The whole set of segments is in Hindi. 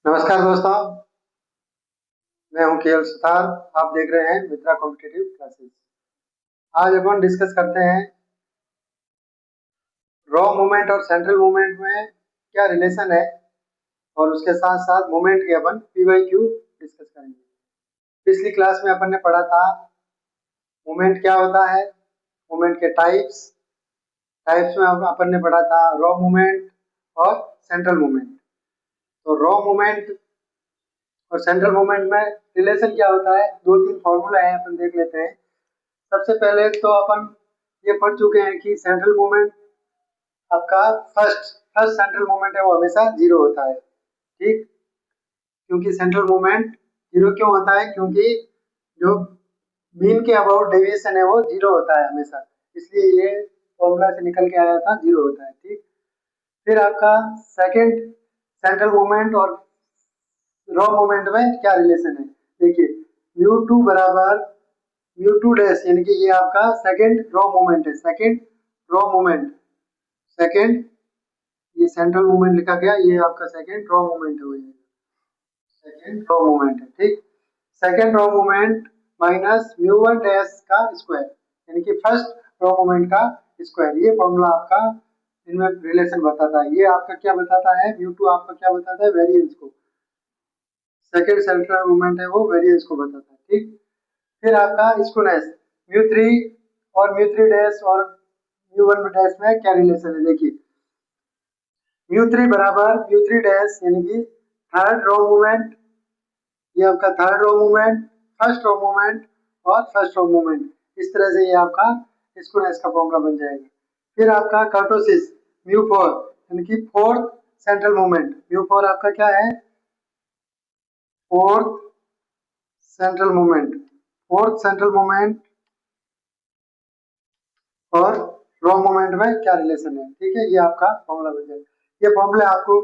नमस्कार दोस्तों, मैं हूं केएल सुतार। आप देख रहे हैं मित्रा कॉम्पिटिटिव क्लासेस। आज अपन डिस्कस करते हैं रॉ मूवमेंट और सेंट्रल मूवमेंट में क्या रिलेशन है, और उसके साथ साथ मूवमेंट के अपन पी वाई क्यू डिस्कस करेंगे। पिछली क्लास में अपन ने पढ़ा था मूवमेंट क्या होता है, मूवमेंट के टाइप्स। टाइप्स में अपन ने पढ़ा था रॉ मूवमेंट और सेंट्रल मूवमेंट। तो रॉ मूवमेंट और सेंट्रल मूवमेंट में रिलेशन क्या होता है, दो तीन फॉर्मूला है, अपन देख लेते हैं। सबसे पहले तो अपन ये पढ़ चुके हैं कि सेंट्रल मूवमेंट आपका फर्स्ट फर्स्ट सेंट्रल मूवमेंट है वो हमेशा जीरो होता है। ठीक, क्योंकि सेंट्रल मूवमेंट जीरो क्यों होता है, क्योंकि जो मीन के अबाउट डेविएशन है वो जीरो होता है हमेशा, इसलिए ये फॉर्मूला से निकल के आया था, जीरो होता है। ठीक, फिर आपका सेकंड सेंट्रल मूवमेंट और रॉ मूवमेंट में क्या रिलेशन है, देखिए म्यू टू बराबर म्यू टू डैश, यानी कि ये आपका सेकंड रॉ मूवमेंट है। सेकंड रॉ मूवमेंट, सेकंड ये सेंट्रल मूवमेंट लिखा गया, ये आपका सेकंड रॉ मूवमेंट है, वही सेकंड रॉ मूवमेंट है। ठीक, second raw movement minus mu one dash का स्क्वायर, यानी कि फर्स्ट रॉ मूवमेंट का स्क्वायर। ये फॉर्मूला आपका इनमें रिलेशन बताता है। ये आपका क्या बताता है, म्यू टू आपका क्या बताता है, वेरिएंस को। सेकंड सेंट्रल मूवमेंट है वो वेरिएंस को बताता है। ठीक, फिर आपका स्क्वायर म्यू थ्री और म्यू थ्री डैश और म्यू वन डैश में क्या रिलेशन है, देखिए म्यू थ्री बराबर म्यू थ्री डैश, यानी कि थर्ड रो मूवमेंट, ये आपका third row movement, first row movement और फर्स्ट रो मूवमेंट, इस तरह से ये आपका स्क्वायर का फॉर्मूला बन जाएगा। फिर आपका कर्टोसिस म्यू फोर, यानी कि fourth central movement. Mu four आपका क्या है, fourth central movement. Fourth central movement और रॉ मूवमेंट में क्या रिलेशन है। ठीक है, ये आपका फॉर्मूला बन जाएगा। ये फॉर्मूला आपको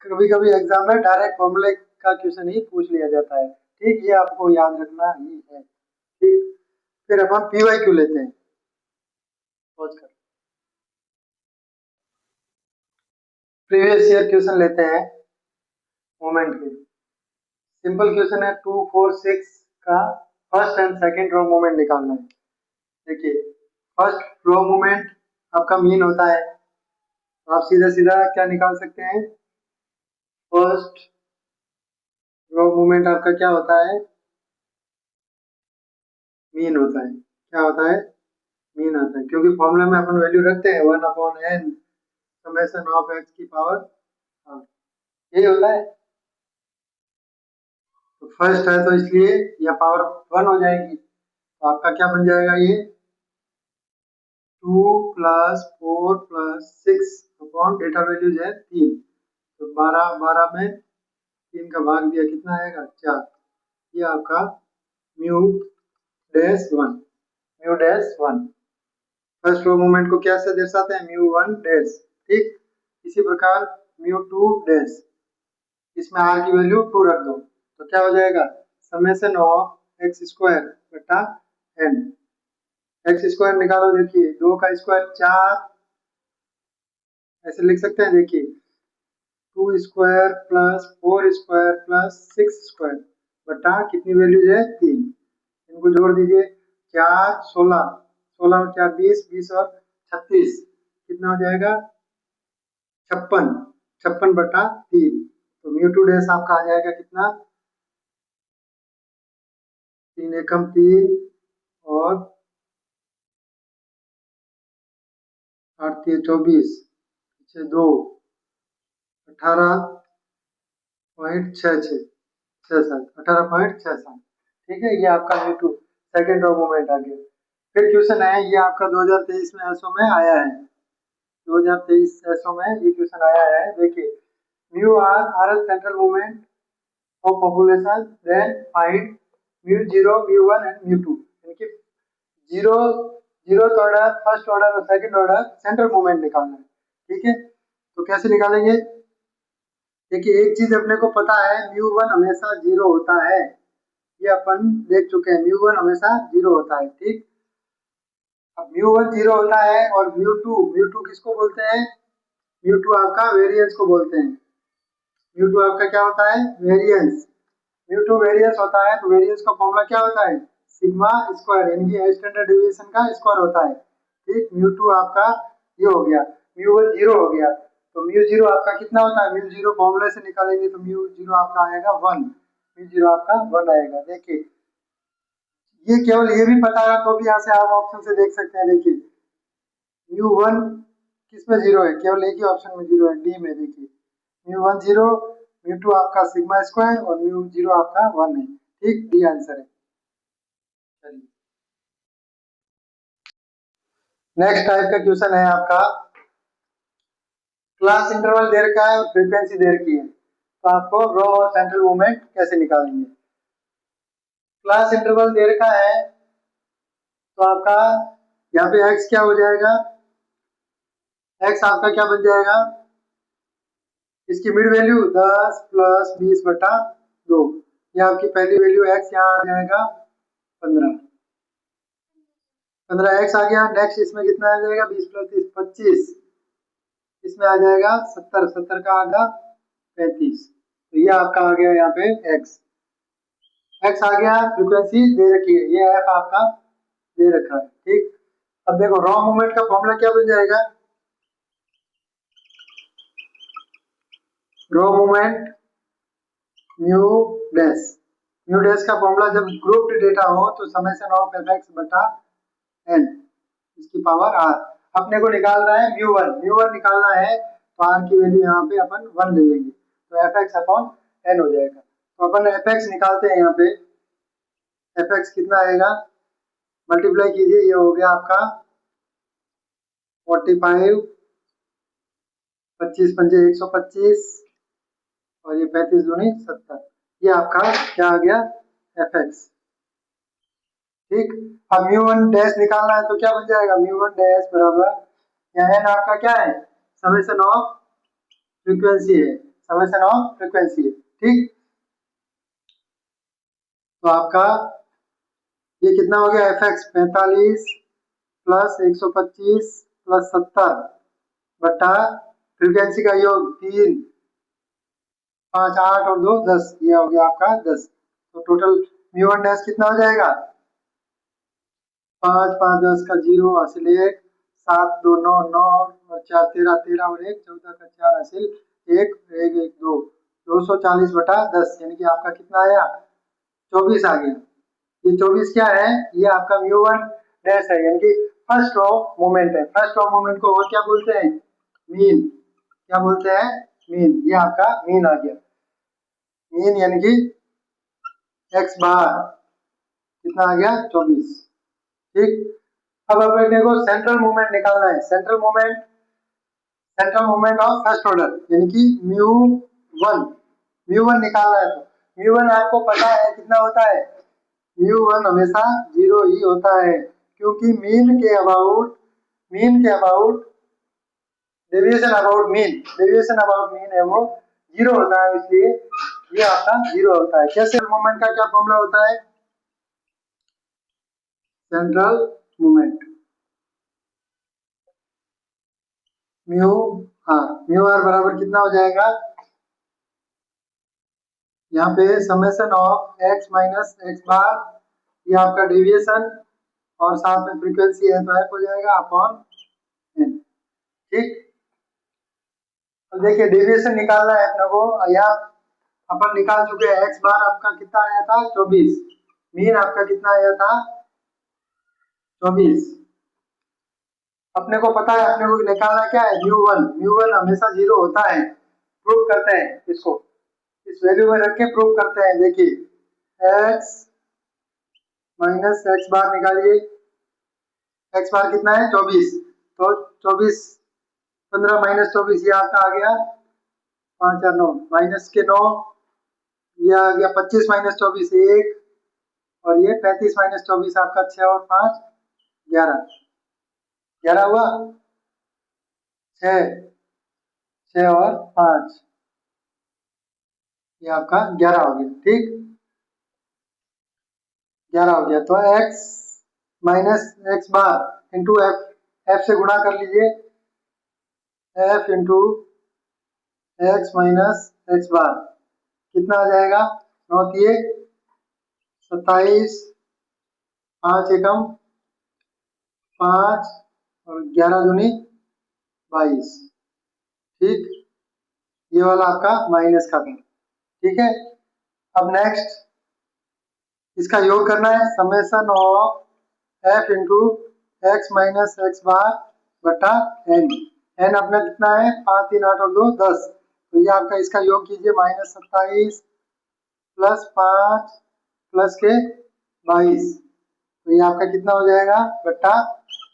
कभी कभी एग्जाम में डायरेक्ट फॉर्मूले का क्वेश्चन ही पूछ लिया जाता है। ठीक, ये आपको याद रखना ही है। ठीक, फिर अपन पी वाई क्यू लेते हैं। प्रीवियस ईयर क्वेश्चन लेते हैं मूवमेंट के। सिंपल क्वेश्चन है, 2 4 6 का first and second row movement निकालना है। देखिए फर्स्ट रो मूवमेंट आपका मीन होता है, तो आप सीधा सीधा क्या निकाल सकते हैं, फर्स्ट रो मूवमेंट आपका क्या होता है, मीन होता है। क्या होता है, मीन आता है, क्योंकि फॉर्मूला में अपन वैल्यू रखते हैं 1/n समेशन ऑफ x की पावर हाफ, यही होता है। तो फर्स्ट है तो इसलिए यह पावर 1 हो जाएगी, तो आपका क्या बन जाएगा, ये 2 plus 4 plus 6 upon data values है 3, तो 12 12 में 3 का भाग दिया, कितना आएगा 4। ये आपका mu dash one, mu dash one. First row movement को क्या से दर्शाते हैं, म्यू वन डैश। ठीक, इसी प्रकार म्यू टू डैश, इसमें आर की वैल्यू 2 रख दो, तो क्या हो जाएगा, समेशन ऑफ एक्स स्क्वायर बटा एन। एक्स स्क्वायर निकालो, देखिए 2 का स्क्वायर 4, ऐसे लिख सकते हैं। देखिए 2 square plus 4 square plus 6 square बटा कितनी वैल्यूज है 3, इनको जोड़ दीजिए, 4 16, 16 और 4 20, 20 और 36, कितना हो जाएगा 56, 56 बटा 3। तो म्यू टू डैश आपका आ जाएगा कितना, 3 एकम 3 और 8 3 24, 2 18.66 67, 18.67। ठीक है, ये आपका mu two second raw movement आ गया। फिर क्वेश्चन है, ये आपका 2023 में एसओ में आया है, 2023 एसओ में ये क्वेश्चन आया है। देखिए mu are central movement of population, then find mu zero mu one and mu two, यानी कि zero zeroth order, first order और सेकंड ऑर्डर सेंट्रल मूवमेंट निकालना है। ठीक है, तो कैसे निकालेंगे, देखिए एक चीज अपने को पता है, म्यू वन हमेशा जीरो होता है, ये अपन देख चुके हैं, म्यू वन हमेशा जीरो होता है। ठीक, अब म्यू वन जीरो होता है और म्यू टू किसको बोलते हैं, म्यू टू आपका वेरिएंस को बोलते हैं। म्यू टू आपका क्या होता है, वेरिएंस। म्यू टू वेरिएंस होता है, तो वेरिएंस का फॉर्मूला क्या होता है, सिग्मा स्क्वायर, यानी कि स्टैंडर्ड डेविएशन का स्क्वायर होता है। ठीक, म्यू टू आपका ये हो गया, म्यू वन जीरो हो गया, तो म्यू जीरो आपका कितना होता है, म्यू जीरो फॉर्मूले से निकालेंगे तो म्यू जीरो आपका आएगा 1, म्यू जीरो आपका 1 आएगा। देखिए ये केवल ये भी पता है तो भी यहाँ से आप ऑप्शन से देख सकते हैं। देखिए म्यू वन किस में जीरो है, केवल एक ही ऑप्शन में जीरो है, डी में। देखिए mu one zero, mu two आपका सिग्मा स्क्वायर और म्यू जीरो आपका 1 है। ठीक, डी आंसर है। चलिए नेक्स्ट टाइप का क्वेश्चन है आपका, क्लास इंटरवल दे रखा है और फ्रीक्वेंसी दे रखी है, तो आपको रो और सेंट्रल मूवमेंट कैसे निकालेंगे। क्लास इंटरवल दे रखा है तो आपका यहाँ पे x क्या हो जाएगा, x आपका क्या बन जाएगा, इसकी मिड वैल्यू 10 प्लस 20 बटा 2, ये आपकी पहली वैल्यू x, यहाँ आ जाएगा 15, 15x आ गया। नेक्स्ट इसमें कितना आ जाएगा, 20 प्लस 30 25, इसमें आ जाएगा 70, 70 का आधा 35, तो ये आपका आ गया यहाँ पे x, x आ गया। फ्रीक्वेंसी दे रखी है, ये f आपका दे रखा है। ठीक, अब देखो रॉ मूवमेंट का फॉर्मूला क्या बन जाएगा, raw movement mu dash, mu dash का फॉर्मूला जब ग्रुप्ड डेटा हो तो समेशन ऑफ एफ एक्स बटा एन इसकी पावर आर, अपने को निकालना है म्यू वन, म्यू वन निकालना है तो आर की वैल्यू यहाँ पे अपन 1 ले लेंगे, तो एफ एक्स अपॉन एन हो जाएगा। तो अपन एफ एक्स निकालते हैं, यहाँ पे एफ एक्स कितना आएगा, मल्टीप्लाई कीजिए, ये हो गया आपका 45, 25 पंजे 125 और ये 35 दूनी 70, ये आपका क्या आ गया, एफ एक्स। ठीक, अब म्यू वन डैश निकालना है तो क्या बन जाएगा, म्यू वन डैश बराबर, यहाँ एन आपका क्या है, समेशन ऑफ फ्रीक्वेंसी है, समेशन ऑफ फ्रीक्वेंसी है। ठीक, तो आपका ये कितना हो गया, एफ एक्स 45 प्लस 125 प्लस 70 बटा फ्रीक्वेंसी का योग 3, 5, 8 और 2 10, ये हो गया आपका 10, तो टोटल म्यू वन डैश कितना हो जाएगा, 5, 5, 10 का 0 हासिल 1, 7, 2, 9, 9 और 4 13, 13 और 1 14 का 4 हासिल 1, 1, 1, 2, 240 बटा 10, यानी कि आपका कितना आया, 24 आ गया। ये 24 क्या है, ये आपका म्यू वन डैश है, यानी कि फर्स्ट रो मोमेंट है। फर्स्ट रो मोमेंट को और क्या बोलते हैं, मीन, क्या बोलते हैं, मीन, ये आपका मीन आ गया। मीन यानी कि एक्स बार कितना आ गया, 24। ठीक, अब अपने को सेंट्रल मूवमेंट निकालना है, central movement, central movement of first order यानी कि म्यू वन, म्यू वन निकालना है। तो म्यू वन आपको पता है कितना होता है, म्यू वन हमेशा 0 ही होता है, क्योंकि मीन के अबाउट, मीन के about deviation about mean, deviation about mean है वो 0 होता है, इसलिए ये आपका 0 होता है। कैसे मूवमेंट का क्या फॉर्मूला होता है, central movement mu R, mu R बराबर कितना हो जाएगा, यहाँ पे summation of X minus X bar, ये आपका डेविएशन और साथ में फ्रीक्वेंसी है तो एफ हो जाएगा अपॉन एन। ठीक, तो देखिए डेविएशन निकालना है अपने को, यहाँ अपन निकाल चुके हैं, एक्स बार आपका कितना आया था 24, मीन आपका कितना आया था 24, अपने को पता है, अपने को निकालना क्या है, म्यू वन, म्यू वन हमेशा 0 होता है। प्रूव करते हैं इसको, इस वैल्यू में रख के प्रूव करते हैं। देखिए एक्स माइनस एक्स बार निकालिए, एक्स बार कितना है 24, तो 24 15 माइनस 24 ये आपका आ गया 5 और 9 माइनस के 9, ये आ गया 25 माइनस 24 1, और ये 35 माइनस 24 आपका 6 और 5 11, 11 हुआ, 6, 6 और 5, ये आपका 11 हो गया। ठीक, 11 हो गया, तो x minus X bar into F, F से गुणा कर लीजिए, F into X minus X bar कितना आ जाएगा, 9 तिये 27, 5 एकम 5 और 11 दूनी 22। ठीक, ये वाला आपका माइनस का था। ठीक है, अब नेक्स्ट इसका योग करना है, summation of F into X minus X bar बटा एन। एन अपना कितना है, 5 3 8 और 2 10, तो ये आपका इसका योग कीजिए, -27 प्लस 5 प्लस के 22, तो ये आपका कितना हो जाएगा बट्टा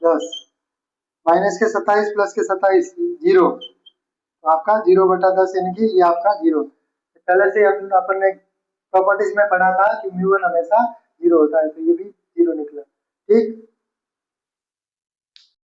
10। माइनस के 27 प्लस के 27 जीरो, तो आपका 0/10 यानी कि ये आपका जीरो। पहले से अपन ने प्रॉपर्टीज में पढ़ा था कि म्यू वन हमेशा जीरो होता है, तो ये भी जीरो निकला। ठीक,